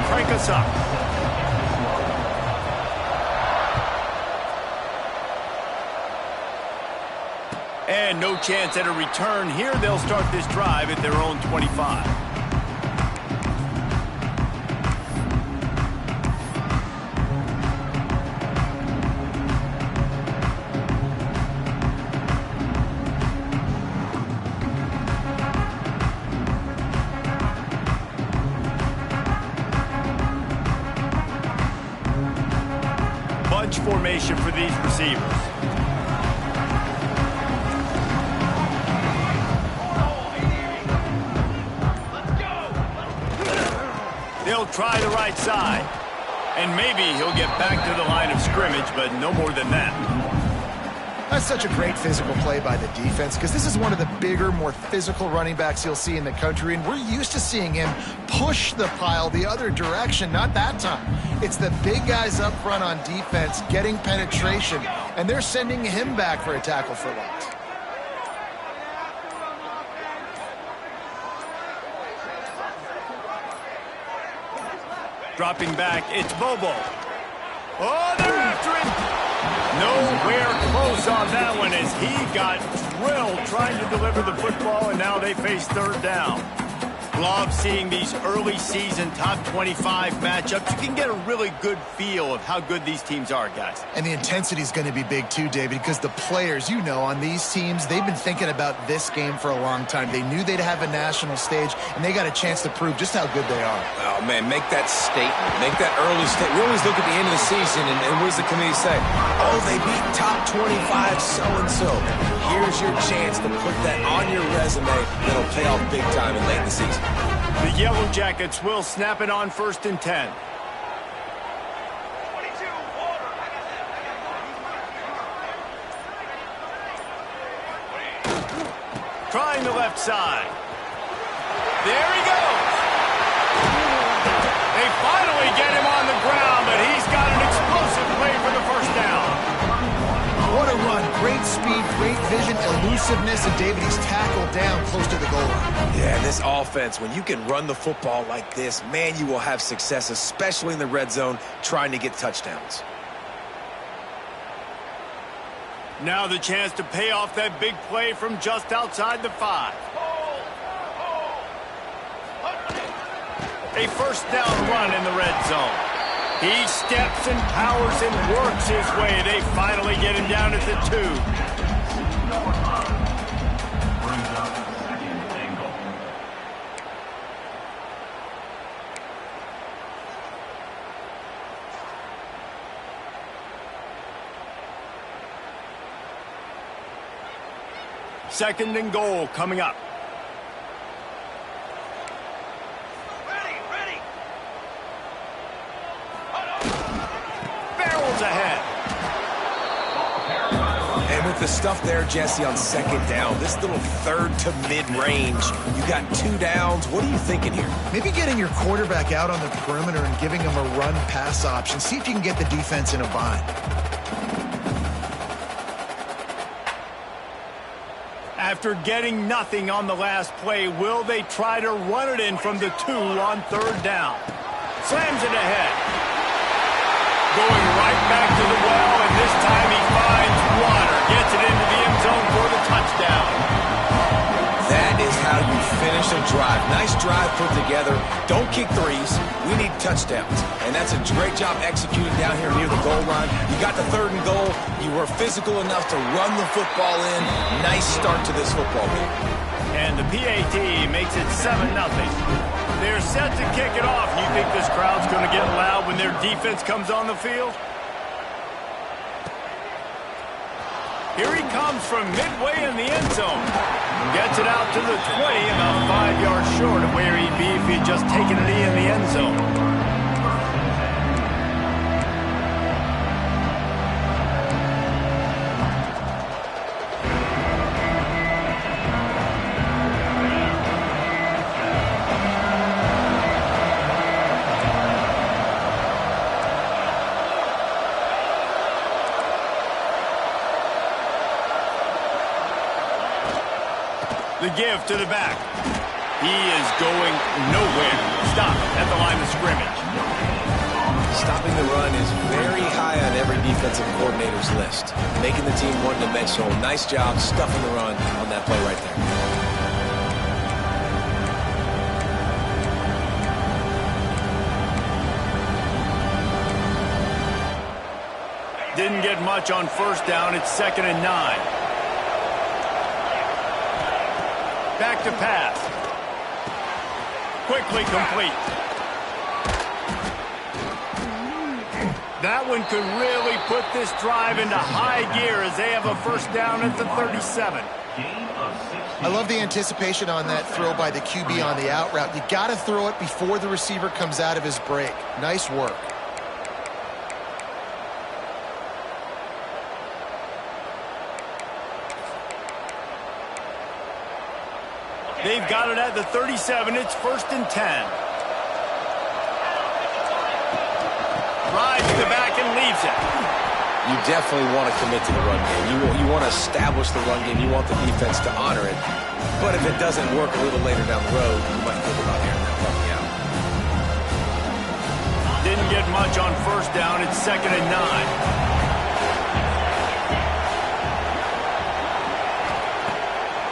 crank us up. And no chance at a return here. They'll start this drive at their own 25. Bunch formation for these receivers. They'll try the right side. And maybe he'll get back to the line of scrimmage, but no more than that. That's such a great physical play by the defense because this is one of the bigger, more physical running backs you'll see in the country, and we're used to seeing him push the pile the other direction. Not that time. It's the big guys up front on defense getting penetration, and they're sending him back for a tackle for loss. Dropping back, it's Bobo. Oh, they're after him. Nowhere close on that one as he got drilled trying to deliver the football, and now they face third down. Love seeing these early season top 25 matchups. You can get a really good feel of how good these teams are, guys. And the intensity is going to be big too, David, because the players, you know, on these teams, they've been thinking about this game for a long time. They knew they'd have a national stage, and they got a chance to prove just how good they are. Oh, man, make that statement. Make that early statement. We always look at the end of the season, and what does the committee say? Oh, they beat top 25 so-and-so. Here's your chance to put that on your resume that'll pay off big time in late in the season. The Yellow Jackets will snap it on 1st and 10. Trying the left side. There he goes. They finally get him on the ground, but he's got an explosive play for the first down. What a run. Great speed, great vision, elusiveness, and David, he's tackled down close to the goal line. Yeah, this offense, when you can run the football like this, man, you will have success, especially in the red zone, trying to get touchdowns. Now the chance to pay off that big play from just outside the 5. A first down run in the red zone. He steps and powers and works his way. They finally get him down at the 2. Second and goal coming up. Barrels ahead. And with the stuff there, Jesse, on second down, this little third to mid-range, you got 2 downs. What are you thinking here? Maybe getting your quarterback out on the perimeter and giving him a run-pass option. See if you can get the defense in a bind. After getting nothing on the last play, will they try to run it in from the 2 on third down? Slams it ahead. Going right back to the well, and this time he finds water. Gets it into the end zone for the touchdown. That is how you finish a drive. Nice drive put together. Don't kick threes. We need touchdowns. And that's a great job executing down here near the goal line. You got the 3rd and goal. You were physical enough to run the football in. Nice start to this football game. And the PAT makes it 7-0. They're set to kick it off. You think this crowd's going to get loud when their defense comes on the field? Here he comes from midway in the end zone. Gets it out to the 20, about 5 yards short of where he'd be if he'd just taken it in the end zone. The give to the back. He is going nowhere. Stop at the line of scrimmage. offensive coordinator's list, making the team one-dimensional. Nice job stuffing the run on that play right there. Didn't get much on first down. It's 2nd and 9. Back to pass. Quickly complete. That one could really put this drive into high gear as they have a first down at the 37. I love the anticipation on that throw by the QB on the out route. You got to throw it before the receiver comes out of his break. Nice work. They've got it at the 37. It's 1st and 10. Rides the back and leaves it. You definitely want to commit to the run game. You want to establish the run game. You want the defense to honor it. But if it doesn't work a little later down the road, you might think about airing that puppy out. Didn't get much on first down. It's 2nd and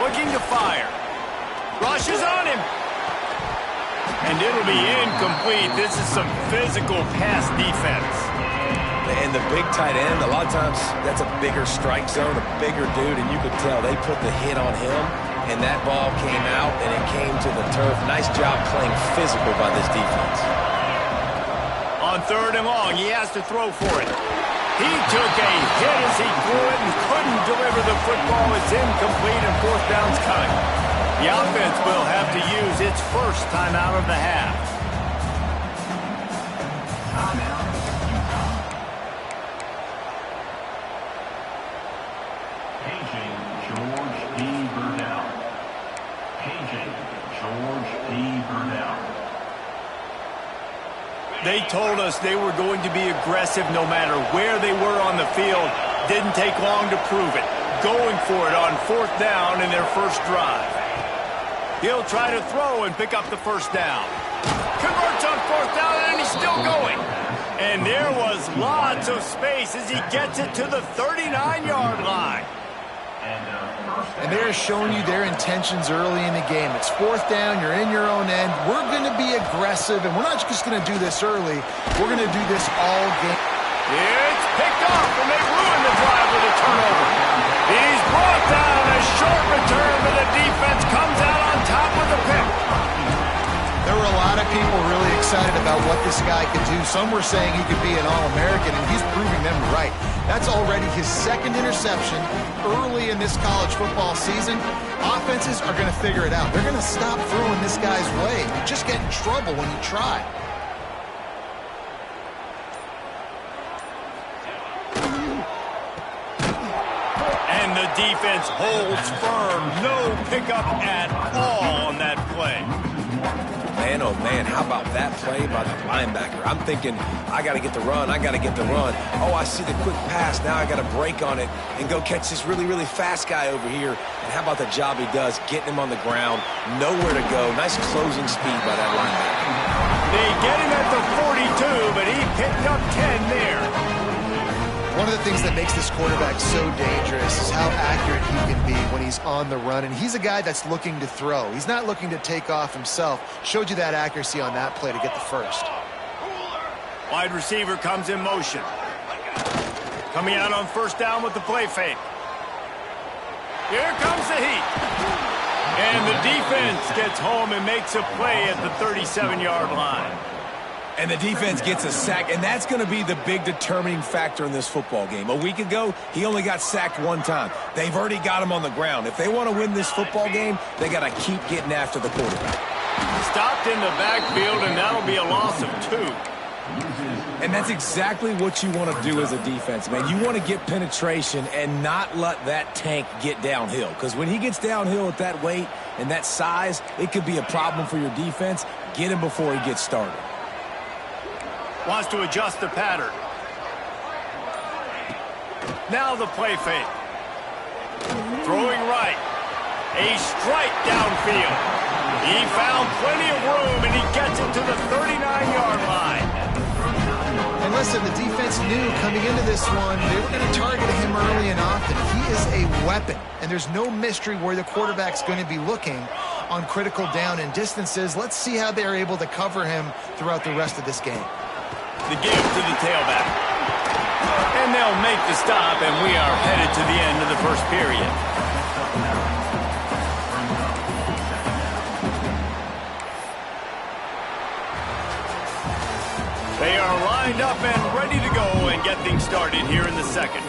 9. Looking to fire. Rushes on him. And it'll be incomplete. This is some physical pass defense. And the big tight end, a lot of times that's a bigger strike zone, a bigger dude, and you could tell they put the hit on him, and that ball came out, and it came to the turf. Nice job playing physical by this defense. On 3rd and long, he has to throw for it. He took a hit as he threw it and couldn't deliver the football. It's incomplete, and 4th down's coming. The offense will have to use its first timeout of the half. Paging George D. Burdell. Paging George D. Burdell. They told us they were going to be aggressive no matter where they were on the field. Didn't take long to prove it. Going for it on 4th down in their first drive. He'll try to throw and pick up the first down. Converts on 4th down, and he's still going. And there was lots of space as he gets it to the 39-yard line. And they're showing you their intentions early in the game. It's 4th down, you're in your own end. We're going to be aggressive, and we're not just going to do this early. We're going to do this all game. It's picked off, and they ruined the drive with a turnover. He's brought down a short return, but the defense comes out on top with the pick. There were a lot of people really excited about what this guy could do. Some were saying he could be an All-American, and he's proving them right. That's already his 2nd interception early in this college football season. Offenses are going to figure it out. They're going to stop throwing this guy's way. You just get in trouble when you try. And the defense holds firm. No pickup at all on that play. Man, oh man, how about that play by the linebacker? I'm thinking, I got to get the run, I got to get the run. Oh, I see the quick pass, now I got to break on it and go catch this really, really fast guy over here. And how about the job he does, getting him on the ground, nowhere to go. Nice closing speed by that linebacker. They get him at the 42, but he picked up 10 there. One of the things that makes this quarterback so dangerous is how accurate he can be when he's on the run. And he's a guy that's looking to throw. He's not looking to take off himself. Showed you that accuracy on that play to get the first. Wide receiver comes in motion. Coming out on 1st down with the play fake. Here comes the heat. And the defense gets home and makes a play at the 37-yard line. And the defense gets a sack, and that's going to be the big determining factor in this football game. A week ago, he only got sacked 1 time. They've already got him on the ground. If they want to win this football game, they got to keep getting after the quarterback. Stopped in the backfield, and that'll be a loss of 2. And that's exactly what you want to do as a defense, man. You want to get penetration and not let that tank get downhill. Because when he gets downhill at that weight and that size, it could be a problem for your defense. Get him before he gets started. Wants to adjust the pattern. Now the play fake. Throwing right. A strike downfield. He found plenty of room, and he gets it to the 39-yard line. And listen, the defense knew coming into this one, they were going to target him early and often. He is a weapon, and there's no mystery where the quarterback's going to be looking on critical down and distances. Let's see how they're able to cover him throughout the rest of this game. The give to the tailback. And they'll make the stop, and we are headed to the end of the first period. They are lined up and ready to go and get things started here in the second.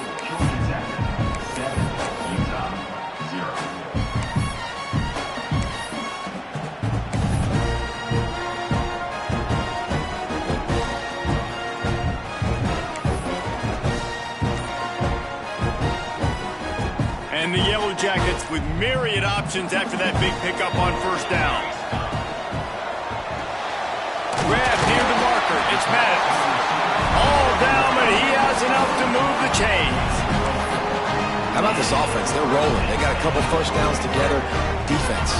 And the Yellow Jackets with myriad options after that big pickup on first down. Grab near the marker. It's Maddox. All down, but he has enough to move the chains. How about this offense? They're rolling. They got a couple first downs together. Defense.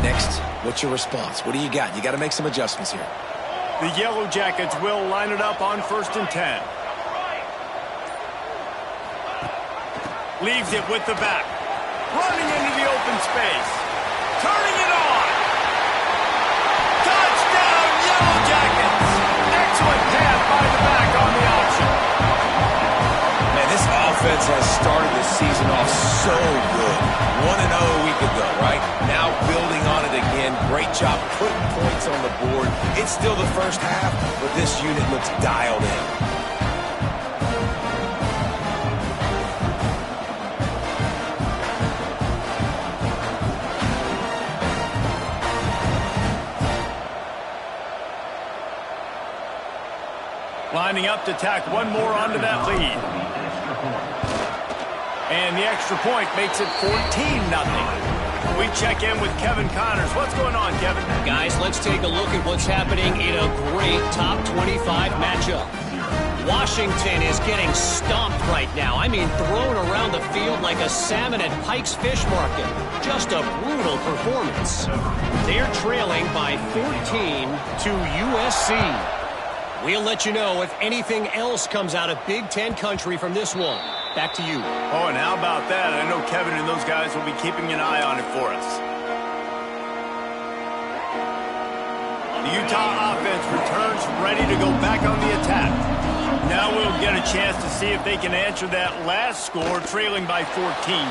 Next, what's your response? What do you got? You got to make some adjustments here. The Yellow Jackets will line it up on 1st and 10. Leaves it with the back. Running into the open space. Turning it on. Touchdown, Yellow Jackets. Excellent pass by the back on the option. Man, this offense has started the season off so good. 1-0 a week ago, right? Now building on it again. Great job putting points on the board. It's still the first half, but this unit looks dialed in. Lining up to tack one more onto that lead. And the extra point makes it 14-0. We check in with Kevin Connors. What's going on, Kevin? Guys, let's take a look at what's happening in a great top 25 matchup. Washington is getting stomped right now. I mean, thrown around the field like a salmon at Pike's Fish Market. Just a brutal performance. They're trailing by 14 to USC. We'll let you know if anything else comes out of Big Ten country from this one. Back to you. Oh, and how about that? I know Kevin and those guys will be keeping an eye on it for us. The Utah offense returns ready to go back on the attack. Now we'll get a chance to see if they can answer that last score, trailing by 14,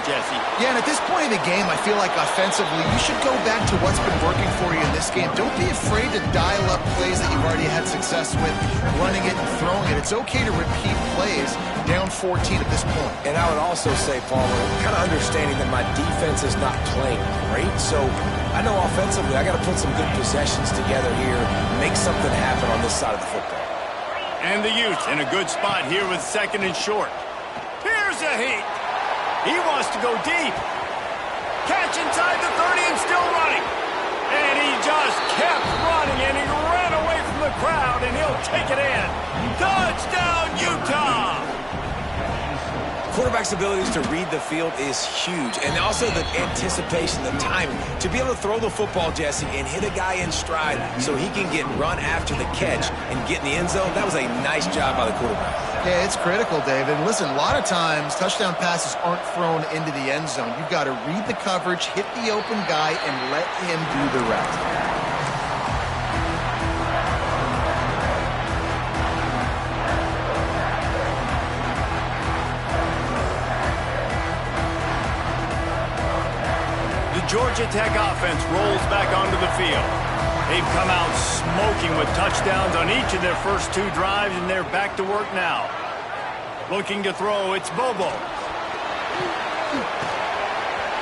Jesse. Yeah, and at this point in the game, I feel like offensively, you should go back to what's been working for you in this game. Don't be afraid to dial up plays that you've already had success with, running it and throwing it. It's okay to repeat plays down 14 at this point. And I would also say, Palmer, kind of understanding that my defense is not playing great, so I know offensively I got to put some good possessions together here, make something happen on this side of the football. And the Utes in a good spot here with 2nd and short. Here's a heat. He wants to go deep. Catch inside the 30 and still running. And he just kept running, and he ran away from the crowd, and he'll take it in. Touchdown, Utah! Quarterback's abilities to read the field is huge, and also the anticipation, the timing. To be able to throw the football, Jesse, and hit a guy in stride so he can get run after the catch and get in the end zone, that was a nice job by the quarterback. Yeah, it's critical, David. Listen, a lot of times touchdown passes aren't thrown into the end zone. You've got to read the coverage, hit the open guy, and let him do the rest. Georgia Tech offense rolls back onto the field. They've come out smoking with touchdowns on each of their first 2 drives, and they're back to work now. Looking to throw, it's Bobo.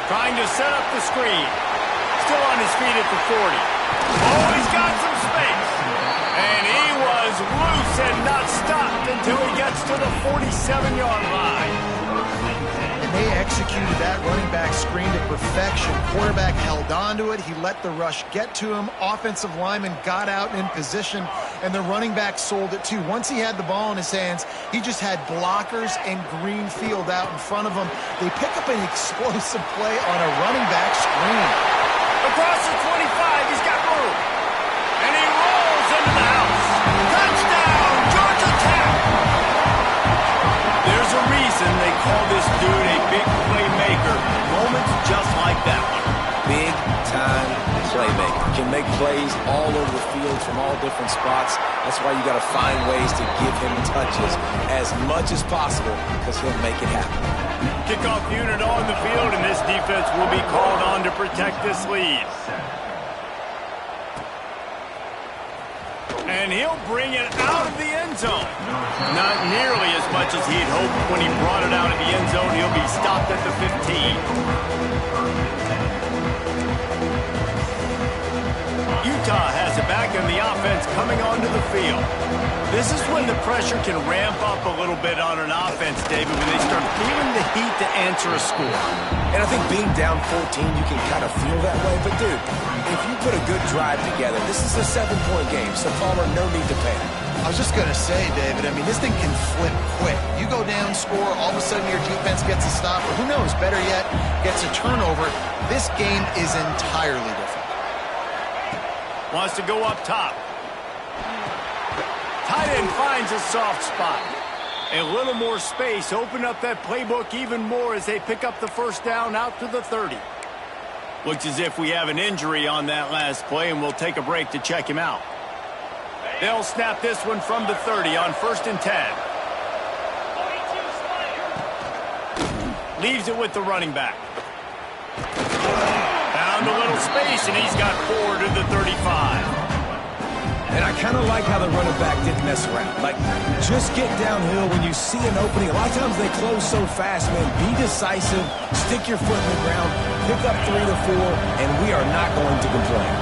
Trying to set up the screen. Still on his feet at the 40. Oh, he's got some space. And he was loose and not stopped until he gets to the 47-yard line. They executed that running back screen to perfection. Quarterback held on to it. He let the rush get to him. Offensive lineman got out in position, and the running back sold it too. Once he had the ball in his hands, he just had blockers and green field out in front of him. They pick up an explosive play on a running back screen. Across the 25, he's got room. And he rolls into the house. Touchdown, Georgia Tech! plays all over the field from all different spots. That's why you got to find ways to give him touches as much as possible because he'll make it happen. Kickoff unit on the field, and this defense will be called on to protect this lead. And he'll bring it out of the end zone. Not nearly as much as he'd hoped when he brought it out of the end zone. He'll be stopped at the 15. Utah has it back in the offense coming onto the field. This is when the pressure can ramp up a little bit on an offense, David, when they start feeling the heat to answer a score. And I think being down 14, you can kind of feel that way. But, dude, if you put a good drive together, this is a 7-point game, so Palmer, no need to panic. I was just going to say, David, I mean, this thing can flip quick. You go down, score, all of a sudden your defense gets a stop, or who knows, better yet, gets a turnover. This game is entirely different. Wants to go up top. Tight end finds a soft spot. A little more space. Open up that playbook even more as they pick up the first down out to the 30. Looks as if we have an injury on that last play, and we'll take a break to check him out. They'll snap this one from the 30 on 1st and 10. Leaves it with the running back. Found a little space, and he's got 4 to the 35. And I kind of like how the running back didn't mess around. Like, just get downhill when you see an opening. A lot of times they close so fast, man. Be decisive, stick your foot in the ground, pick up 3 to 4, and we are not going to complain.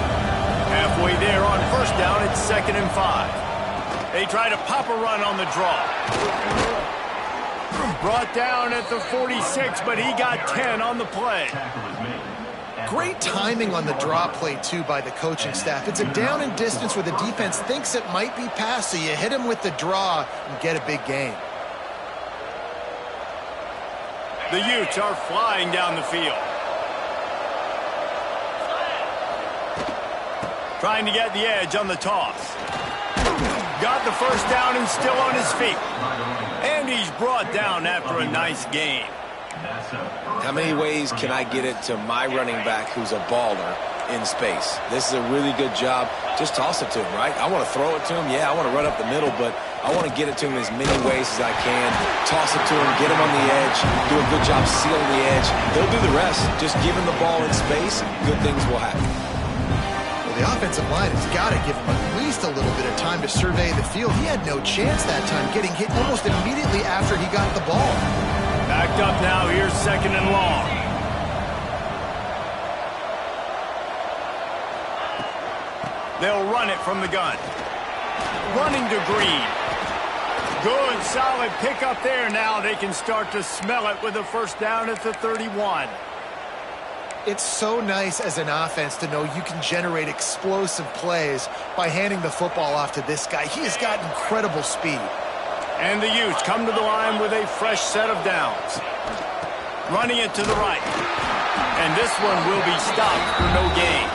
Halfway there on 1st down, it's 2nd and 5. They try to pop a run on the draw. Brought down at the 46, but he got 10 on the play. Great timing on the draw play, too, by the coaching staff. It's a down and distance where the defense thinks it might be pass, so you hit him with the draw and get a big gain. The Utes are flying down the field. Trying to get the edge on the toss. Got the first down and still on his feet. And he's brought down after a nice gain. How many ways can I get it to my running back who's a baller in space? This is a really good job. Just toss it to him, right? I want to throw it to him. Yeah, I want to run up the middle, but I want to get it to him as many ways as I can. Toss it to him, get him on the edge, do a good job sealing the edge. He'll do the rest. Just give him the ball in space, good things will happen. Well, the offensive line has got to give him at least a little bit of time to survey the field. He had no chance that time, getting hit almost immediately after he got the ball. Backed up now, here's 2nd and long. They'll run it from the gun. Running to Green. Good, solid pickup there. Now they can start to smell it with a 1st down at the 31. It's so nice as an offense to know you can generate explosive plays by handing the football off to this guy. He has got incredible speed. And the Utes come to the line with a fresh set of downs. Running it to the right. And this one will be stopped for no gain.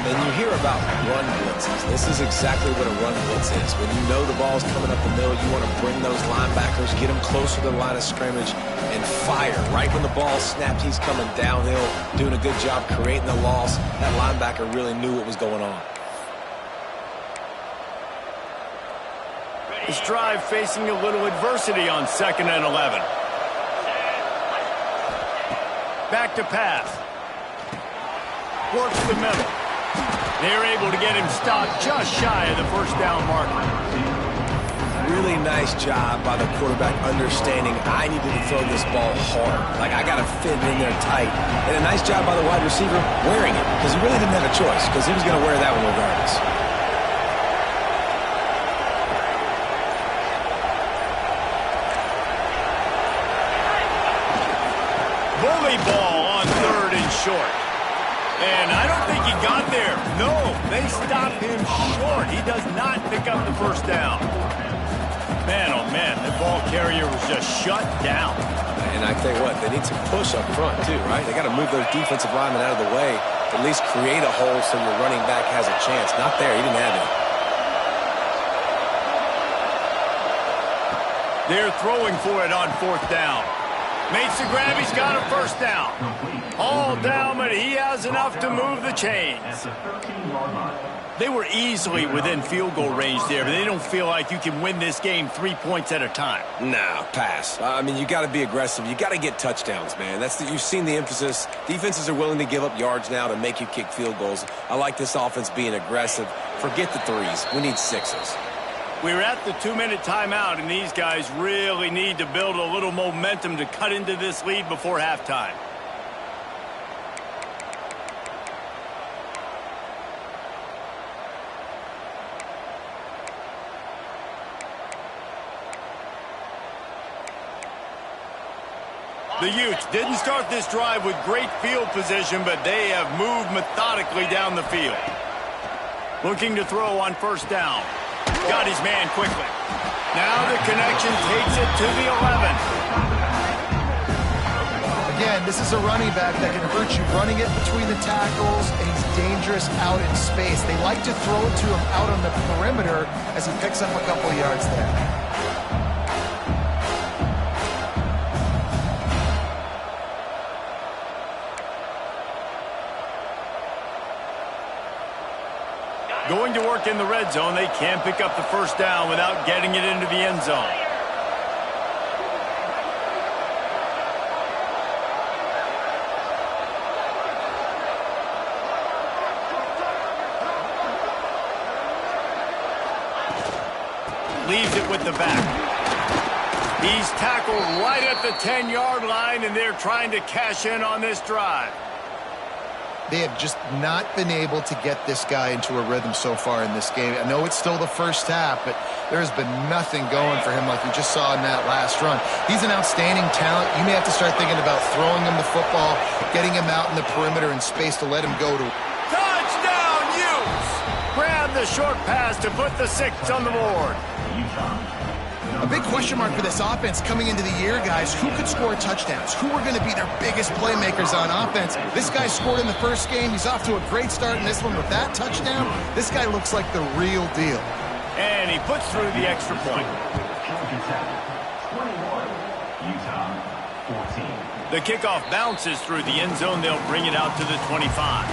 And you hear about run blitzes. This is exactly what a run blitz is. When you know the ball's coming up the middle, you want to bring those linebackers, get them closer to the line of scrimmage, and fire. Right when the ball snapped, he's coming downhill, doing a good job creating the loss. That linebacker really knew what was going on. This drive facing a little adversity on 2nd and 11. Back to pass. Works the middle. They're able to get him stopped just shy of the 1st down marker. Really nice job by the quarterback understanding I needed to throw this ball hard. Like, I got to fit it in there tight. And a nice job by the wide receiver wearing it because he really didn't have a choice because he was going to wear that one regardless. Bully ball on 3rd and short. And I don't think he got there. No, they stop him short. He does not pick up the 1st down. Man, oh man, the ball carrier was just shut down. And I tell you what, they need some push up front too, right? They got to move those defensive linemen out of the way, at least create a hole so your running back has a chance. Not there, he didn't have it. They're throwing for it on 4th down. Makes the grab. He's got a first down. All down, but he has enough to move the chains. They were easily within field goal range there, but they don't feel like you can win this game 3 points at a time. Nah, pass. I mean, you got to be aggressive. You got to get touchdowns, man. You've seen the emphasis. Defenses are willing to give up yards now to make you kick field goals. I like this offense being aggressive. Forget the threes. We need sixes. We're at the 2-minute timeout, and these guys really need to build a little momentum to cut into this lead before halftime. The Utes didn't start this drive with great field position, but they have moved methodically down the field. Looking to throw on first down. Got his man quickly. Now the connection takes it to the 11. Again, this is a running back that can hurt you running it between the tackles, and he's dangerous out in space. They like to throw it to him out on the perimeter as he picks up a couple yards there. Going to work in the red zone. They can't pick up the first down without getting it into the end zone. Leaves it with the back. He's tackled right at the 10-yard line, and they're trying to cash in on this drive. They have just not been able to get this guy into a rhythm so far in this game. I know it's still the first half, but there has been nothing going for him like we just saw in that last run. He's an outstanding talent. You may have to start thinking about throwing him the football, getting him out in the perimeter in space to let him go to. Touchdown, Utes! Grab the short pass to put the 6 on the board. A big question mark for this offense coming into the year, guys. Who could score touchdowns? Who are going to be their biggest playmakers on offense? This guy scored in the first game. He's off to a great start in this one with that touchdown. This guy looks like the real deal. And he puts through the extra point. 21, Utah, 14. The kickoff bounces through the end zone. They'll bring it out to the 25.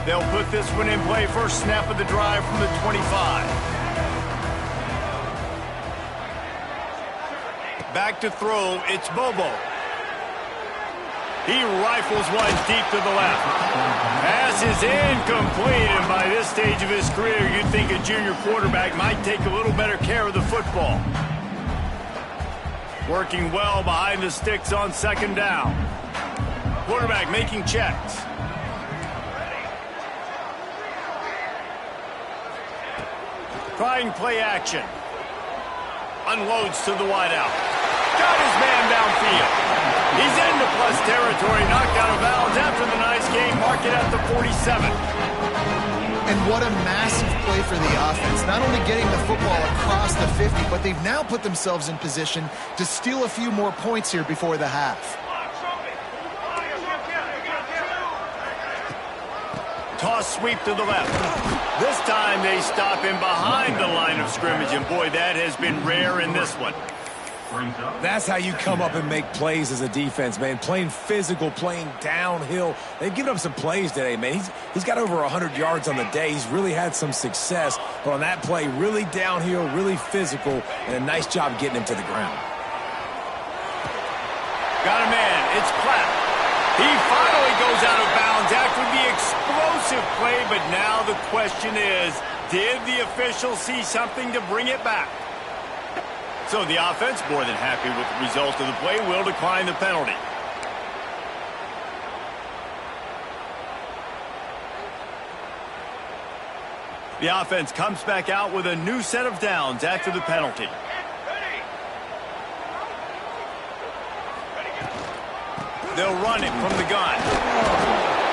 They'll put this one in play. First snap of the drive from the 25. Back to throw. It's Bobo. He rifles one deep to the left. Pass is incomplete, and by this stage of his career, you'd think a junior quarterback might take a little better care of the football. Working well behind the sticks on second down. Quarterback making checks. Trying play action. Unloads to the wideout. Got his man downfield. He's into plus territory, knocked out of bounds after the nice game. Mark it at the 47. And what a massive play for the offense. Not only getting the football across the 50, but they've now put themselves in position to steal a few more points here before the half. Toss sweep to the left. This time they stop him behind the line of scrimmage, and boy, that has been rare in this one. That's how you come up and make plays as a defense, man. Playing physical, playing downhill. They've given up some plays today, man. He's got over 100 yards on the day. He's really had some success. But on that play, really downhill, really physical, and a nice job getting him to the ground. Got a man. It's Platt. He finally goes out of bounds after the explosive play, but now the question is, did the official see something to bring it back? So the offense, more than happy with the result of the play, will decline the penalty. The offense comes back out with a new set of downs after the penalty. They'll run it from the gun.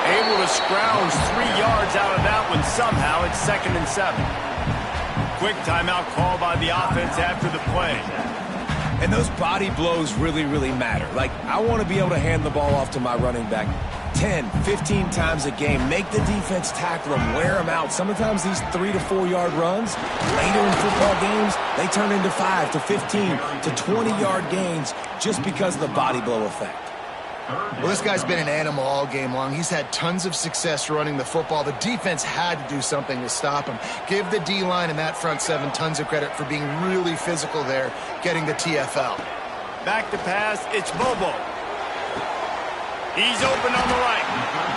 Able to scrounge 3 yards out of that one somehow. It's 2nd and 7. Quick timeout call by the offense after the play. And those body blows really, really matter. Like, I want to be able to hand the ball off to my running back 10, 15 times a game. Make the defense tackle them, wear them out. Sometimes these 3 to 4 yard runs, later in football games, they turn into 5 to 15 to 20 yard gains just because of the body blow effect. Well, this guy's been an animal all game long. He's had tons of success running the football. The defense had to do something to stop him. Give the D-line and that front seven tons of credit for being really physical there, getting the TFL. Back to pass, it's Bobo. He's open on the right.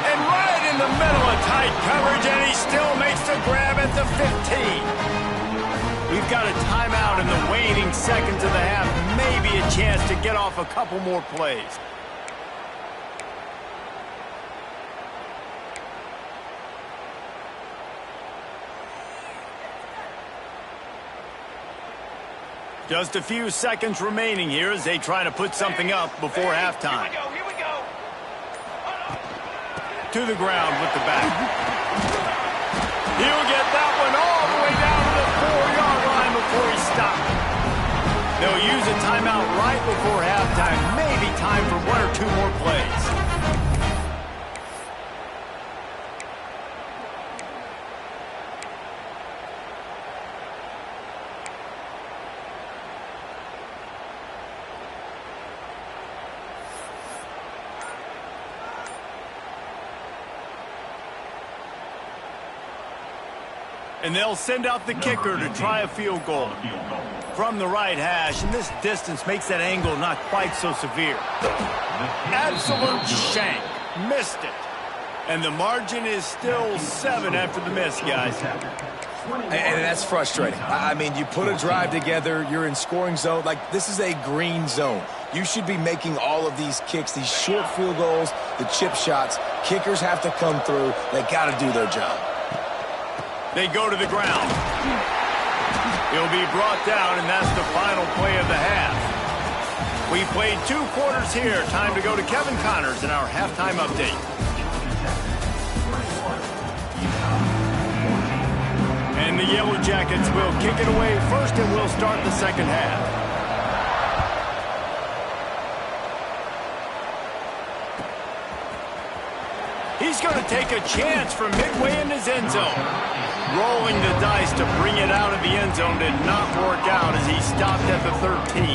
And right in the middle of tight coverage, and he still makes the grab at the 15. We've got a timeout in the waning seconds of the half. Maybe a chance to get off a couple more plays. Just a few seconds remaining here as they try to put something up before halftime. Here we go. To the ground with the back. He'll get that one all the way down to the 4-yard line before he stops. They'll use a timeout right before halftime. Maybe time for 1 or 2 more plays. And they'll send out the kicker to try a field goal from the right hash. And this distance makes that angle not quite so severe. Absolute shank. Missed it. And the margin is still 7 after the miss, guys. And that's frustrating. I mean, you put a drive together, you're in scoring zone. Like, this is a green zone. You should be making all of these kicks, these short field goals, the chip shots. Kickers have to come through. They got to do their job. They go to the ground. He'll be brought down, and that's the final play of the half. We played 2 quarters here. Time to go to Kevin Connors in our halftime update. And the Yellow Jackets will kick it away first, and we'll start the second half. He's going to take a chance from midway in his end zone. Rolling the dice to bring it out of the end zone did not work out as he stopped at the 13.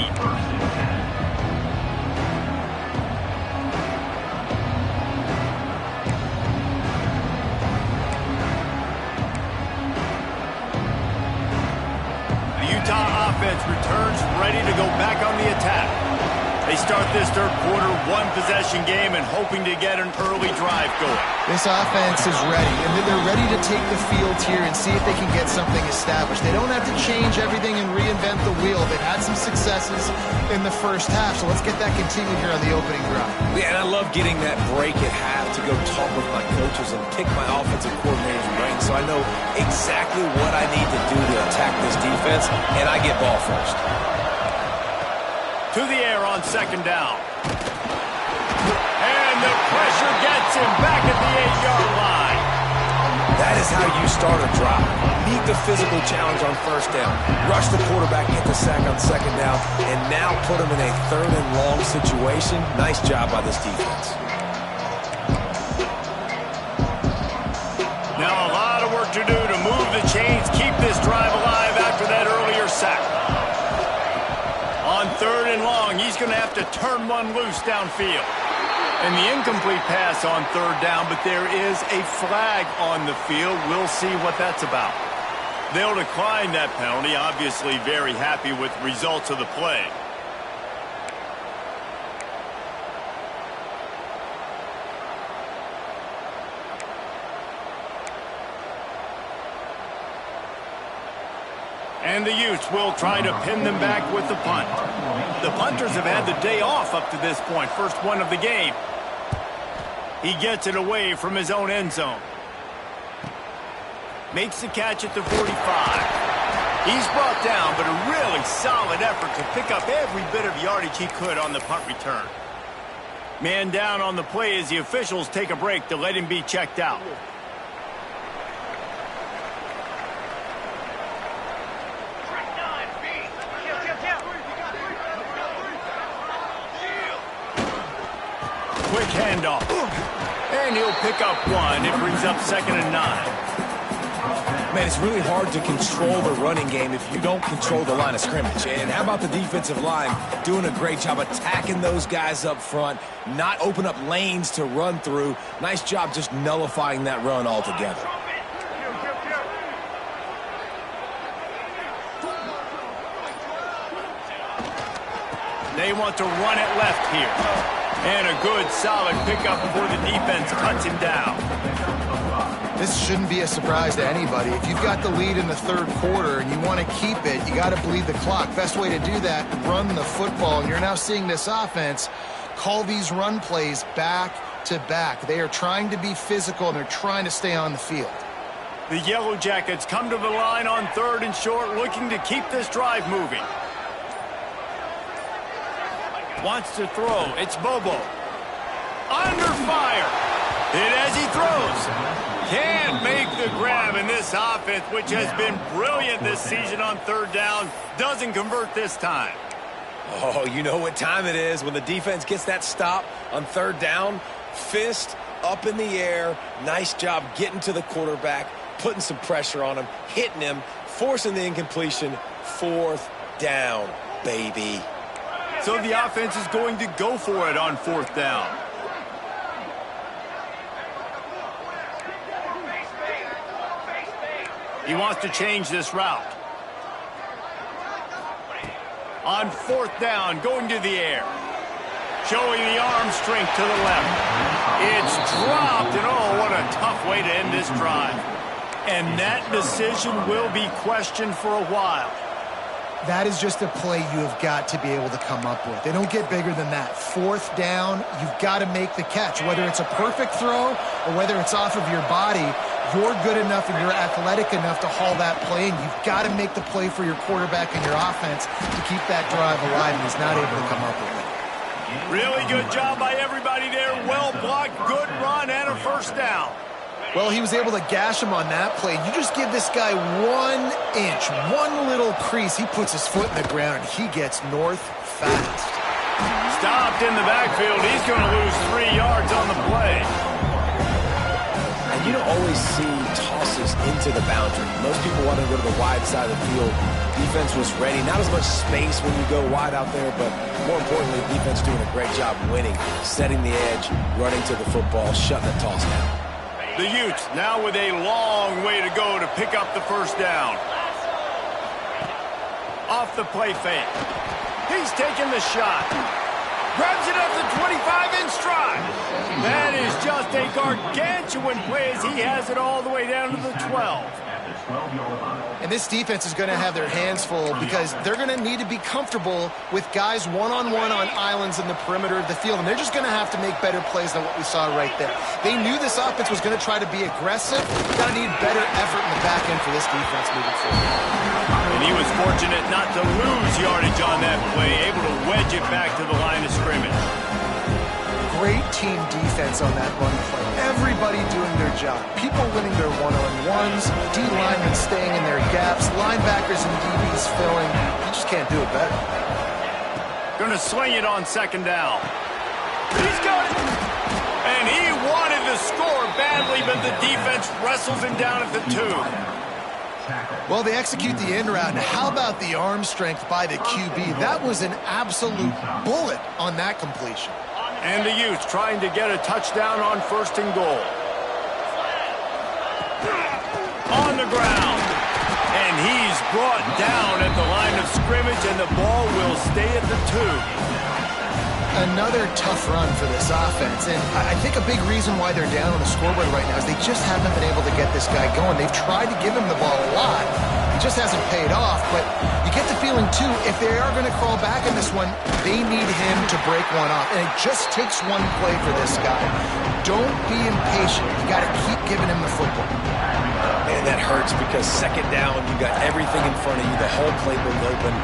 The Utah offense returns ready to go back on the attack. They start this third quarter, 1-possession game, and hoping to get an early drive going. This offense is ready, and they're ready to take the field here and see if they can get something established. They don't have to change everything and reinvent the wheel. They've had some successes in the first half, so let's get that continued here on the opening drive. Yeah, and I love getting that break at half to go talk with my coaches and pick my offensive coordinator's brain so I know exactly what I need to do to attack this defense, and I get ball first. To the air on second down. And the pressure gets him back at the 8-yard line. That is how you start a drive. Meet the physical challenge on first down. Rush the quarterback, get the sack on second down, and now put him in a 3rd and long situation. Nice job by this defense. Now a lot of work to do to move the chains, keep this drive alive after that earlier sack. On 3rd and long, he's going to have to turn one loose downfield. And the incomplete pass on 3rd down, but there is a flag on the field. We'll see what that's about. They'll decline that penalty, obviously very happy with the results of the play. And the Utes will try to pin them back with the punt. The punters have had the day off up to this point. First one of the game. He gets it away from his own end zone. Makes the catch at the 45. He's brought down, but a really solid effort to pick up every bit of yardage he could on the punt return. Man down on the play as the officials take a break to let him be checked out. Quick handoff. And he'll pick up 1. It brings up 2nd and 9. Man, it's really hard to control the running game if you don't control the line of scrimmage. And how about the defensive line doing a great job attacking those guys up front, not open up lanes to run through. Nice job just nullifying that run altogether. They want to run it left here. And a good, solid pickup before the defense cuts him down. This shouldn't be a surprise to anybody. If you've got the lead in the third quarter and you want to keep it, you got to bleed the clock. Best way to do that, run the football. And you're now seeing this offense call these run plays back to back. They are trying to be physical, and they're trying to stay on the field. The Yellow Jackets come to the line on 3rd and short, looking to keep this drive moving. Wants to throw. It's Bobo. Under fire. Hit as he throws. Can't make the grab, in this offense, which has been brilliant this season on 3rd down, doesn't convert this time. Oh, you know what time it is when the defense gets that stop on 3rd down. Fist up in the air. Nice job getting to the quarterback, putting some pressure on him, hitting him, forcing the incompletion. 4th down, baby. So the offense is going to go for it on 4th down. He wants to change this route. On 4th down, going to the air. Showing the arm strength to the left. It's dropped, and oh, what a tough way to end this drive. And that decision will be questioned for a while. That is just a play you have got to be able to come up with. They don't get bigger than that. 4th down, you've got to make the catch. Whether it's a perfect throw or whether it's off of your body, you're good enough and you're athletic enough to haul that play, and you've got to make the play for your quarterback and your offense to keep that drive alive, and he's not able to come up with it. Really good job by everybody there. Well blocked, good run, and a 1st down. Well, he was able to gash him on that play. You just give this guy 1 inch, one little crease. He puts his foot in the ground, and he gets north fast. Stopped in the backfield. He's going to lose 3 yards on the play. And you don't always see tosses into the boundary. Most people want to go to the wide side of the field. Defense was ready. Not as much space when you go wide out there, but more importantly, defense doing a great job winning, setting the edge, running to the football, shutting the toss down. The Utes now with a long way to go to pick up the 1st down. Off the play fake. He's taking the shot. Grabs it up the 25 in stride. That is just a gargantuan play as he has it all the way down to the 12. And this defense is going to have their hands full because they're going to need to be comfortable with guys one-on-one on islands in the perimeter of the field, and they're just going to have to make better plays than what we saw right there. They knew this offense was going to try to be aggressive. Got to need better effort in the back end for this defense moving forward. And he was fortunate not to lose yardage on that play, able to wedge it back to the line of scrimmage. Great team defense on that run play. Everybody doing their job. People winning their one-on-ones, D-linemen staying in their gaps, linebackers and DBs filling. You just can't do it better. Going to swing it on 2nd down. He's got it. And he wanted to score badly, but the defense wrestles him down at the 2. Well, they execute the in route. And how about the arm strength by the QB? That was an absolute bullet on that completion. And the Utes trying to get a touchdown on 1st and goal. On the ground. And he's brought down at the line of scrimmage, and the ball will stay at the 2. Another tough run for this offense, and I think a big reason why they're down on the scoreboard right now is they just haven't been able to get this guy going. They've tried to give him the ball a lot. It just hasn't paid off, but you get the feeling, too, if they are going to crawl back in this one, they need him to break one off, and it just takes one play for this guy. Don't be impatient. You got to keep giving him the football. Man, that hurts because 2nd down, you got everything in front of you, the whole playbook open.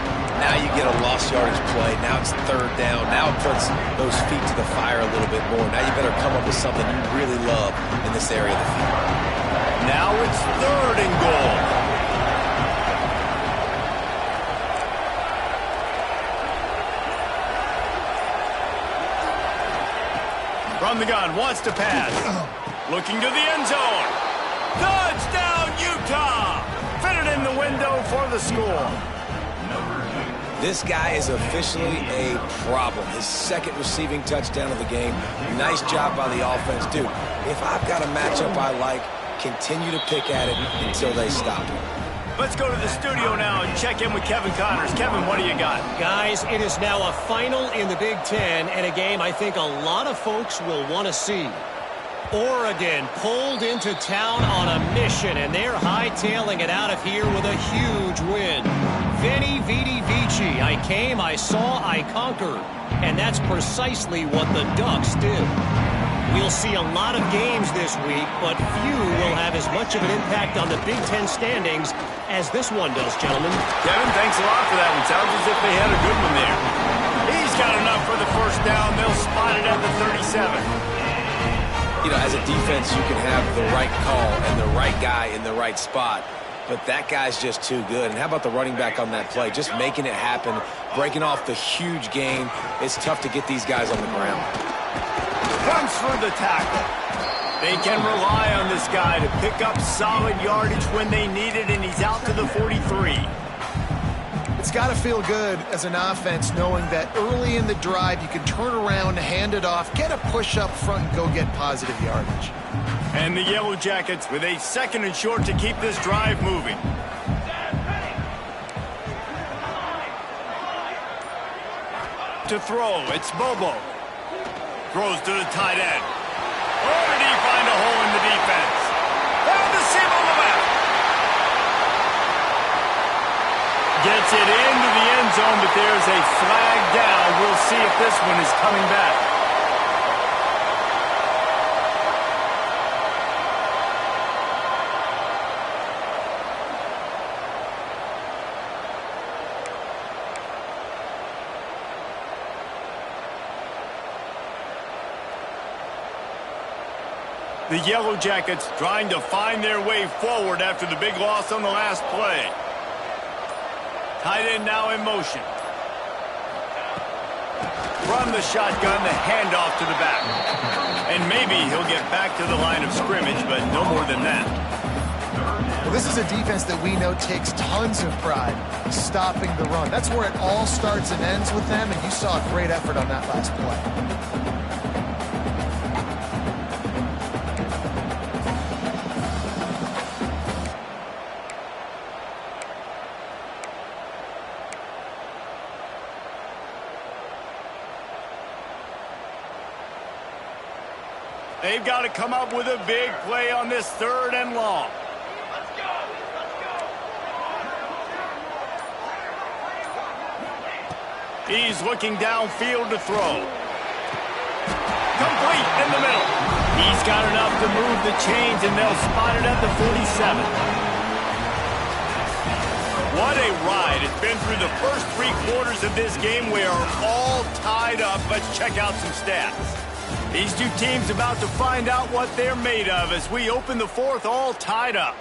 Now you get a lost yardage play. Now it's 3rd down. Now it puts those feet to the fire a little bit more. Now you better come up with something you really love in this area of the field. Now it's 3rd and goal. From the gun, wants to pass. Looking to the end zone. Touchdown, Utah! Fitted in the window for the score. This guy is officially a problem. His second receiving touchdown of the game. Nice job by the offense. Dude, if I've got a matchup I like, continue to pick at it until they stop it. Let's go to the studio now and check in with Kevin Connors. Kevin, what do you got? Guys, it is now a final in the Big Ten and a game I think a lot of folks will want to see. Oregon pulled into town on a mission, and they're hightailing it out of here with a huge win. Veni, Vidi, Vici. I came, I saw, I conquered. And that's precisely what the Ducks did. We'll see a lot of games this week, but few will have as much of an impact on the Big Ten standings as this one does, gentlemen. Kevin, thanks a lot for that one. Sounds as if they had a good one there. He's got enough for the first down. They'll spot it at the 37. You know, as a defense, you can have the right call and the right guy in the right spot, but that guy's just too good. And how about the running back on that play? Just making it happen, breaking off the huge gain. It's tough to get these guys on the ground. Comes through the tackle. They can rely on this guy to pick up solid yardage when they need it, and he's out to the 43. It's got to feel good as an offense knowing that early in the drive you can turn around, hand it off, get a push up front, and go get positive yardage. And the Yellow Jackets with a second and short to keep this drive moving. To throw, it's Bobo. Throws to the tight end. Oh, did he find a hole in the defense? Found the seam on the left. Gets it into the end zone, but there's a flag down. We'll see if this one is coming back. The Yellow Jackets trying to find their way forward after the big loss on the last play. Tight end now in motion. From the shotgun, the handoff to the back. And maybe he'll get back to the line of scrimmage, but no more than that. Well, this is a defense that we know takes tons of pride stopping the run. That's where it all starts and ends with them, and you saw a great effort on that last play. They've got to come up with a big play on this third and long. Let's go! Let's go! He's looking downfield to throw. Complete in the middle. He's got enough to move the chains, and they'll spot it at the 47. What a ride. It's been through the first 3 quarters of this game. We are all tied up. Let's check out some stats. These two teams about to find out what they're made of as we open the fourth all tied up.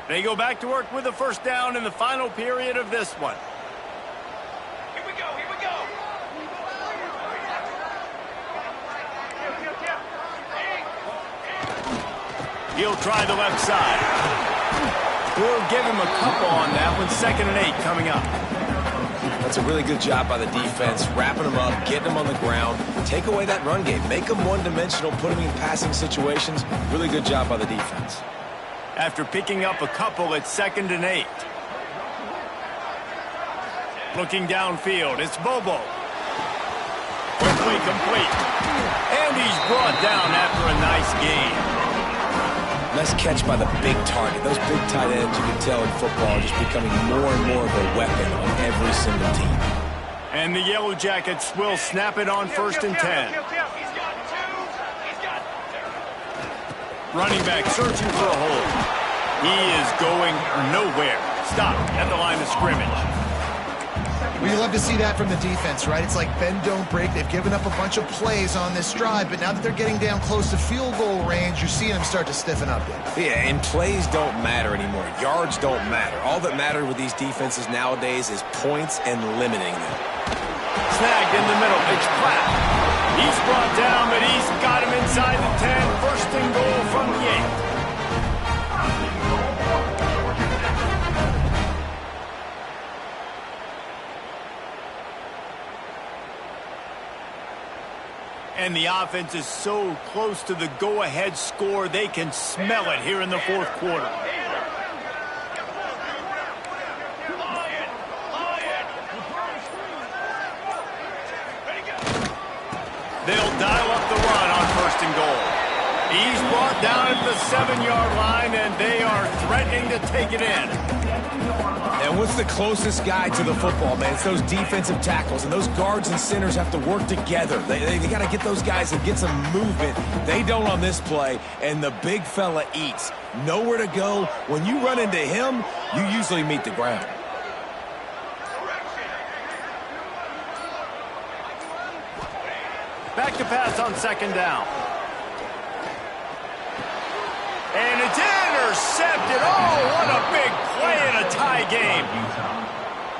They go back to work with the first down in the final period of this one. Here we go! Here we go! He'll try the left side. We'll give him a couple on that one. 2nd and 8 coming up. That's a really good job by the defense, wrapping them up, getting them on the ground. Take away that run game. Make them one-dimensional, put them in passing situations. Really good job by the defense. After picking up a couple at 2nd and 8. Looking downfield, it's Bobo. Quickly complete. And he's brought down after a nice gain. Nice catch by the big target. Those big tight ends, you can tell in football, are just becoming more and more of a weapon on every single team. And the Yellow Jackets will snap it on 1st and 10. Running back searching for a hole. He is going nowhere. Stop at the line of scrimmage. Well, you love to see that from the defense, right? It's like bend, don't break. They've given up a bunch of plays on this drive, but now that they're getting down close to field goal range, you're seeing them start to stiffen up. Yeah, and plays don't matter anymore. Yards don't matter. All that matters with these defenses nowadays is points and limiting them. Snagged in the middle. It's Platt. He's brought down, but he's got him inside the 10. First and goal from the 8. And the offense is so close to the go-ahead score, they can smell it here in the fourth quarter. They'll dial up the run on first and goal. He's brought down at the 7-yard line, and they are threatening to take it in. And what's the closest guy to the football, man? It's those defensive tackles, and those guards and centers have to work together. They got to get those guys and get some movement. They don't on this play, and the big fella eats. Nowhere to go. When you run into him, you usually meet the ground. Back to pass on second down. And it's intercepted. Oh, what a big play in a tie game.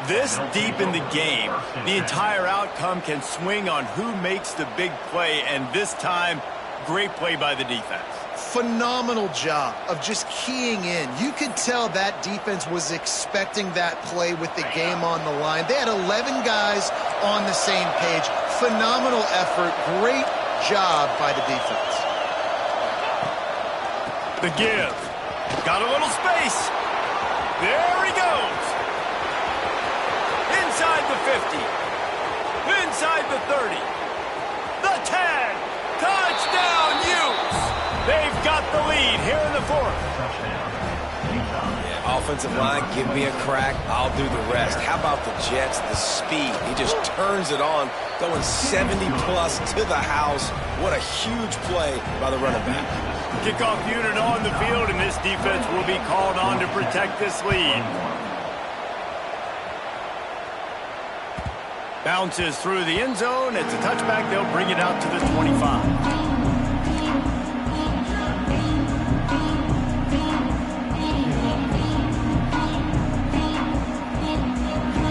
This deep in the game, the entire outcome can swing on who makes the big play, and this time, great play by the defense. Phenomenal job of just keying in. You could tell that defense was expecting that play with the game on the line. They had 11 guys on the same page. Phenomenal effort. Great job by the defense. The give. Got a little space. There he goes. Inside the 50. Inside the 30. The 10. Touchdown, Utes. They've got the lead here in the fourth. Yeah, offensive line, give me a crack. I'll do the rest. How about the Jets? The speed. He just turns it on, going 70-plus to the house. What a huge play by the running back. Kickoff unit on the field, and this defense will be called on to protect this lead. Bounces through the end zone. It's a touchback. They'll bring it out to the 25.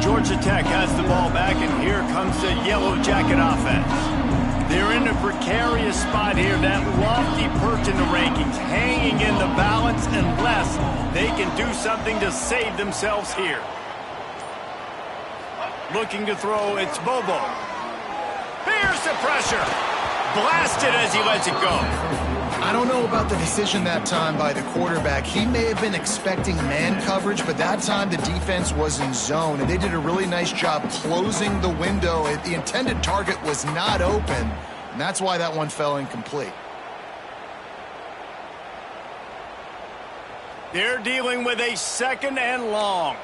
Georgia Tech has the ball back, and here comes the Yellow Jacket offense. They're in a precarious spot here, that lofty perch in the rankings, hanging in the balance unless they can do something to save themselves here. Looking to throw, it's Bobo. Here's the pressure. Blasted as he lets it go. I don't know about the decision that time by the quarterback. He may have been expecting man coverage, but that time the defense was in zone, and they did a really nice job closing the window. The intended target was not open, and that's why that one fell incomplete. They're dealing with a second and long.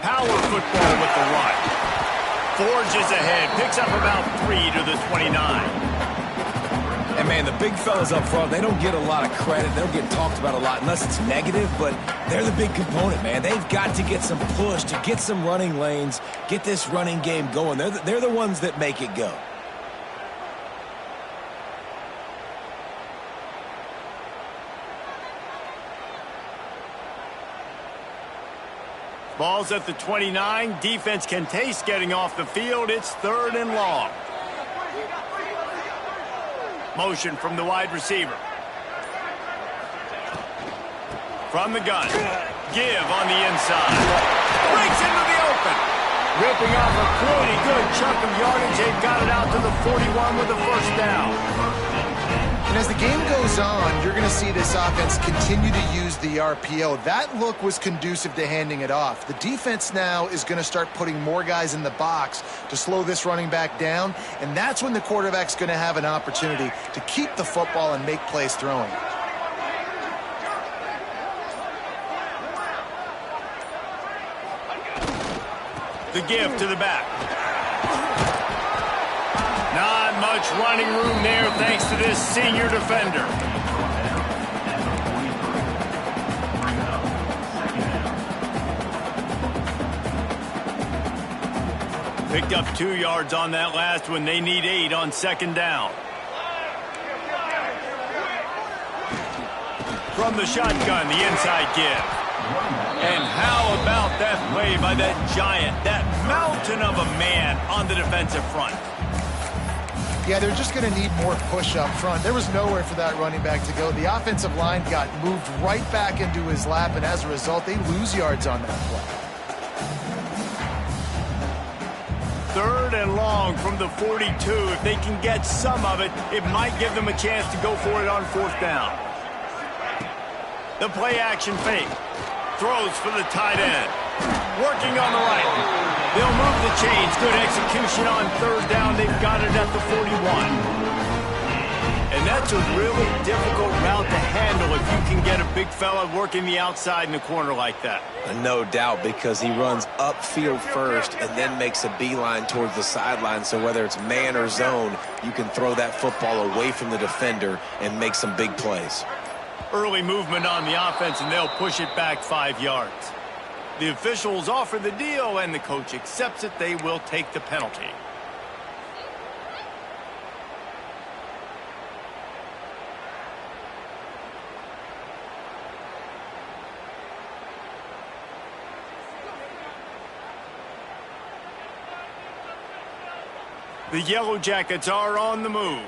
Power football with the run. Forges ahead, picks up about 3 to the 29. And, man, the big fellas up front, they don't get a lot of credit. They don't get talked about a lot unless it's negative, but they're the big component, man. They've got to get some push, to get some running lanes, get this running game going. They're the ones that make it go. Ball's at the 29. Defense can taste getting off the field. It's third and long. Motion from the wide receiver. From the gun. Give on the inside. Breaks into the open. Ripping off a pretty good chunk of yardage. They've got it out to the 41 with the first down. And as the game goes on, you're going to see this offense continue to use the RPO. That look was conducive to handing it off. The defense now is going to start putting more guys in the box to slow this running back down, and that's when the quarterback's going to have an opportunity to keep the football and make plays throwing. The give to the back. Not much running room there thanks to this senior defender. Picked up 2 yards on that last one. They need 8 on second down. From the shotgun, the inside give. And how about that play by that giant, that mountain of a man on the defensive front? Yeah, they're just going to need more push up front. There was nowhere for that running back to go. The offensive line got moved right back into his lap, and as a result, they lose yards on that play. 3rd and long from the 42. If they can get some of it, it might give them a chance to go for it on 4th down. The play action fake. Throws for the tight end. Working on the right. They'll move the chains. Good execution on 3rd down. They've got it at the 41. And that's a really difficult route to handle if you can get a big fella working the outside in the corner like that. No doubt, because he runs upfield first and then makes a beeline towards the sideline. So whether it's man or zone, you can throw that football away from the defender and make some big plays. Early movement on the offense, and they'll push it back 5 yards. The officials offer the deal, and the coach accepts it. They will take the penalty. The Yellow Jackets are on the move.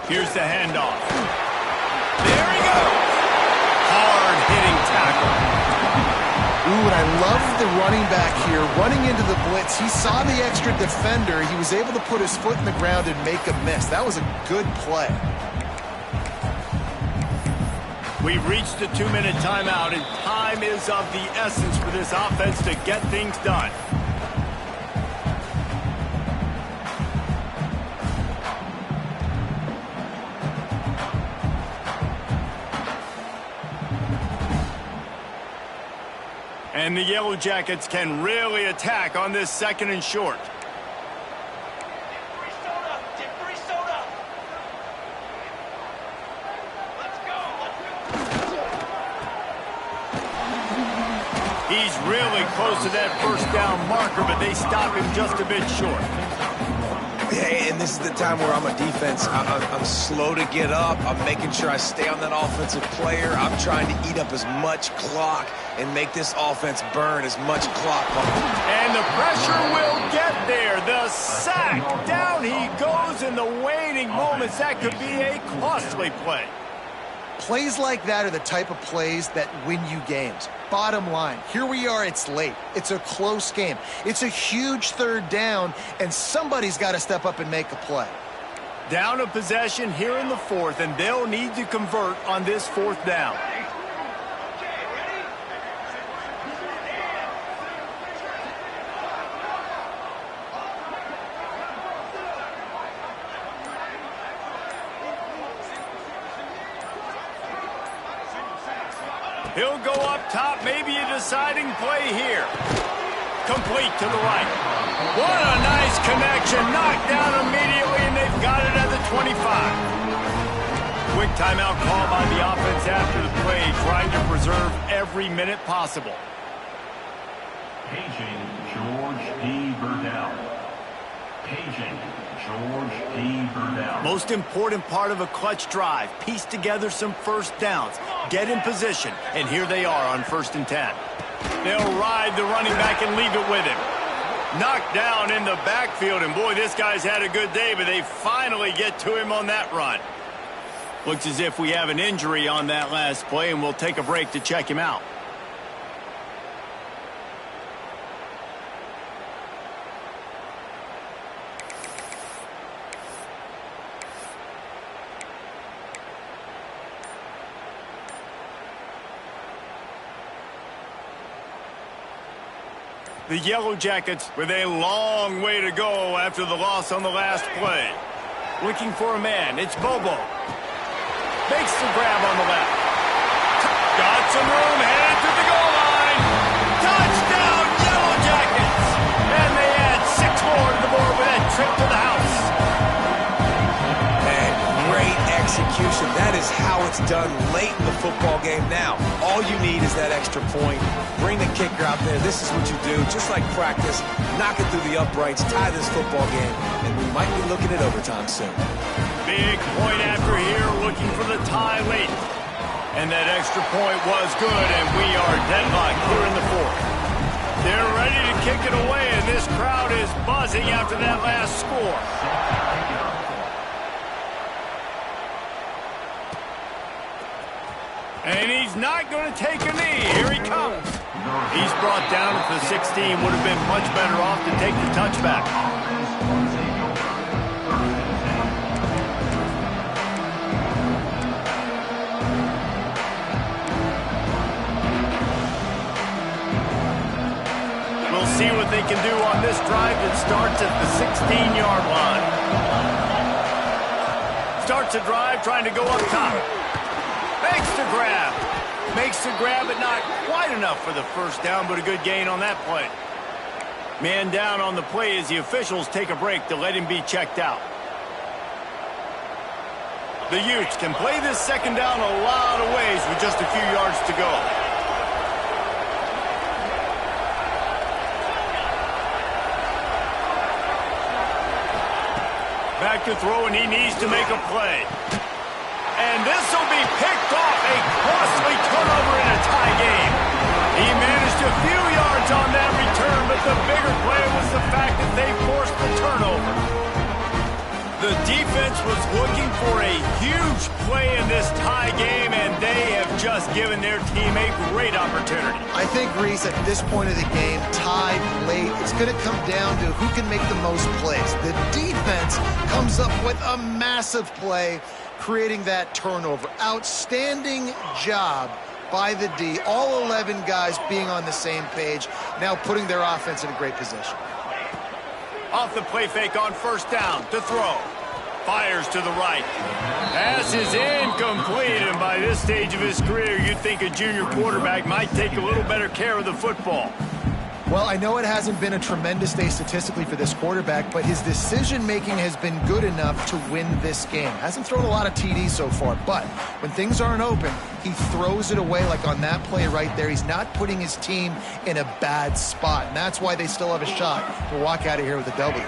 Here's the handoff. There he goes. Hard-hitting tackle. Ooh, and I love the running back here. Running into the blitz, he saw the extra defender. He was able to put his foot in the ground and make a miss. That was a good play. We've reached the 2-minute timeout, and time is of the essence for this offense to get things done. And the Yellow Jackets can really attack on this 2nd and short. He's really close to that 1st down marker, but they stop him just a bit short. Yeah, and this is the time where I'm a defense. I'm slow to get up. I'm making sure I stay on that offensive player. I'm trying to eat up as much clock and make this offense burn as much clock. And the pressure will get there. The sack. Down he goes in the waiting moments. That could be a costly play. Plays like that are the type of plays that win you games. Bottom line, here we are, it's late. It's a close game. It's a huge 3rd down, and somebody's got to step up and make a play. Down a possession here in the 4th, and they'll need to convert on this 4th down. He'll go up top, maybe a deciding play here. Complete to the right. What a nice connection. Knocked down immediately, and they've got it at the 25. Quick timeout call by the offense after the play, trying to preserve every minute possible. Paging George P. Burdell. Paging George P. Burdell. Most important part of a clutch drive. Piece together some 1st downs. Get in position. And here they are on 1st and 10. They'll ride the running back and leave it with him. Knocked down in the backfield. And boy, this guy's had a good day, but they finally get to him on that run. Looks as if we have an injury on that last play, and we'll take a break to check him out. The Yellow Jackets with a long way to go after the loss on the last play. Looking for a man. It's Bobo. Makes the grab on the left. Got some room, headed to the goal line. Touchdown, Yellow Jackets! And they add is how it's done late in the football game now. All you need is that extra point. Bring the kicker out there. This is what you do. Just like practice, knock it through the uprights, tie this football game, and we might be looking at overtime soon. Big point after here, looking for the tie late. And that extra point was good, and we are deadlocked here in the fourth. They're ready to kick it away, and this crowd is buzzing after that last score. And he's not going to take a knee. Here he comes. He's brought down at the 16. Would have been much better off to take the touchback. We'll see what they can do on this drive that starts at the 16-yard line. Starts a drive trying to go up top. Makes the grab. Makes the grab, but not quite enough for the first down, but a good gain on that play. Man down on the play as the officials take a break to let him be checked out. The Utes can play this second down a lot of ways with just a few yards to go. Back to throw, and he needs to make a play. And this will be picked off, a costly turnover in a tie game. He managed a few yards on that return, but the bigger play was the fact that they forced the turnover. The defense was looking for a huge play in this tie game, and they have just given their team a great opportunity. I think, Reese, at this point of the game, tied late, it's going to come down to who can make the most plays. The defense comes up with a massive play, creating that turnover. Outstanding job by the D. All 11 guys being on the same page, now putting their offense in a great position. Off the play fake on first down to throw. Fires to the right. Pass is incomplete, and by this stage of his career, you'd think a junior quarterback might take a little better care of the football. Well, I know it hasn't been a tremendous day statistically for this quarterback, but his decision-making has been good enough to win this game. Hasn't thrown a lot of TDs so far, but when things aren't open, he throws it away like on that play right there. He's not putting his team in a bad spot, and that's why they still have a shot to walk out of here with a W.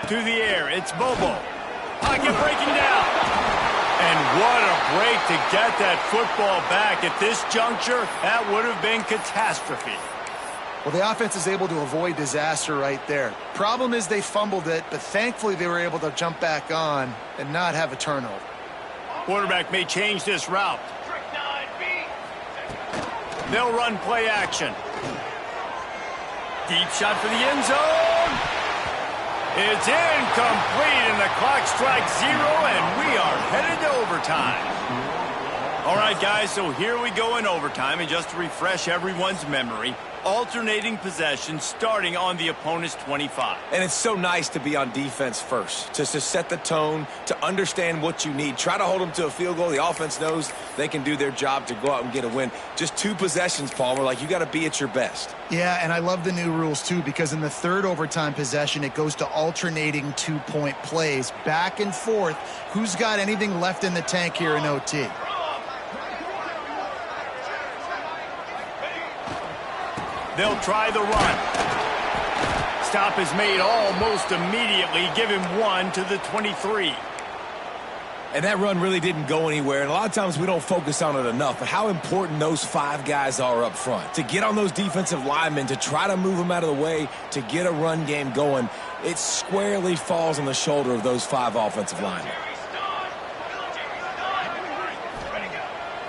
To the air, it's Bobo. Pocket breaking down. And what a break to get that football back. At this juncture, that would have been catastrophe. Well, the offense is able to avoid disaster right there. Problem is they fumbled it, but thankfully they were able to jump back on and not have a turnover. Quarterback may change this route. They'll run play action. Deep shot for the end zone. It's incomplete, and the clock strikes 0, and we are headed to overtime. All right, guys, so here we go in overtime, and just to refresh everyone's memory, alternating possession starting on the opponent's 25. And it's so nice to be on defense first, just to set the tone, to understand what you need. Try to hold them to a field goal. The offense knows they can do their job to go out and get a win. Just 2 possessions, Palmer, like you got to be at your best. Yeah, and I love the new rules, too, because in the third overtime possession, it goes to alternating 2-point plays, back and forth. Who's got anything left in the tank here in OT? They'll try the run. Stop is made almost immediately. Give him 1 to the 23. And that run really didn't go anywhere. And a lot of times we don't focus on it enough. But how important those 5 guys are up front. To get on those defensive linemen, to try to move them out of the way, to get a run game going, it squarely falls on the shoulder of those 5 offensive linemen.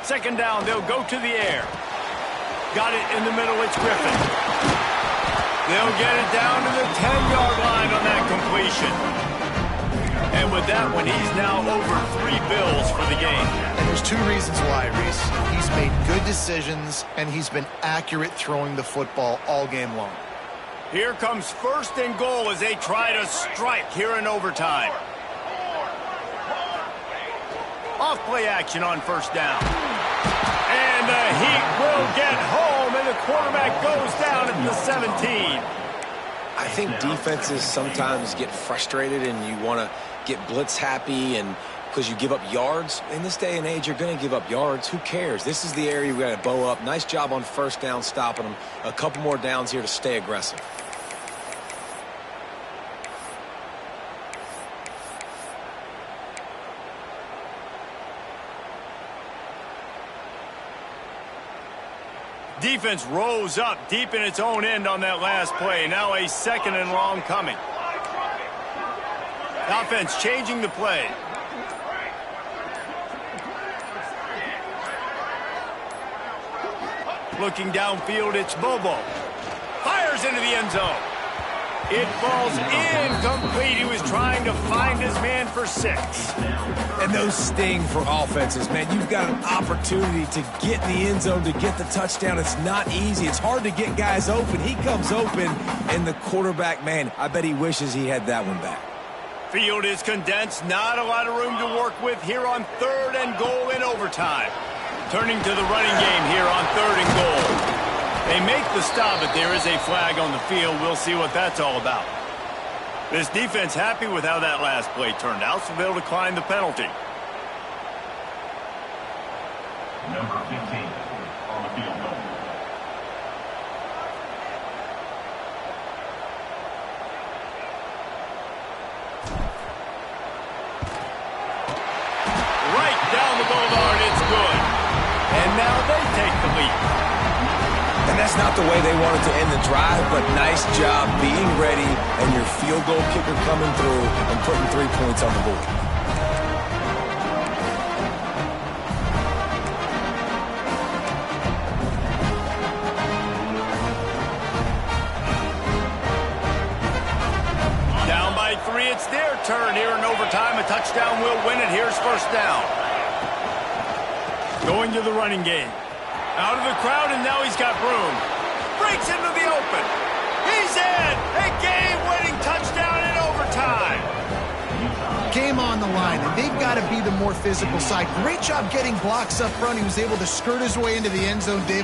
Second down, they'll go to the air. Got it in the middle, it's Griffin. They'll get it down to the 10-yard line on that completion. And with that one, he's now over 3 bills for the game. And there's 2 reasons why, Reese. He's made good decisions, and he's been accurate throwing the football all game long. Here comes first and goal as they try to strike here in overtime. Off play action on first down. And the Heat will get home, and the quarterback goes down at the 17. I think defenses sometimes get frustrated and you want to get blitz happy and because you give up yards. In this day and age, you're going to give up yards. Who cares? This is the area we got to bow up. Nice job on first down, stopping them. A couple more downs here to stay aggressive. Defense rose up deep in its own end on that last play. Now a 2nd and long coming. Offense changing the play. Looking downfield, it's Bobo. Fires into the end zone. It falls incomplete. He was trying to find his man for 6. And those sting for offenses, man. You've got an opportunity to get in the end zone, to get the touchdown. It's not easy. It's hard to get guys open. He comes open, and the quarterback, man, I bet he wishes he had that one back. Field is condensed. Not a lot of room to work with here on 3rd and goal in overtime. Turning to the running game here on 3rd and goal. They make the stop, but there is a flag on the field. We'll see what that's all about. This defense happy with how that last play turned out, so they'll decline the penalty. Number 15 on the field goal. Right down the boulevard, it's good. And now they take the lead. And that's not the way they wanted to end the drive, but nice job being ready and your field goal kicker coming through and putting 3 points on the board. Down by 3, it's their turn here in overtime. A touchdown will win it. Here's first down. Going to the running game. Out of the crowd, and now he's got room. Breaks into the open. He's in. A game-winning touchdown in overtime. Game on the line, and they've got to be the more physical side. Great job getting blocks up front. He was able to skirt his way into the end zone, David.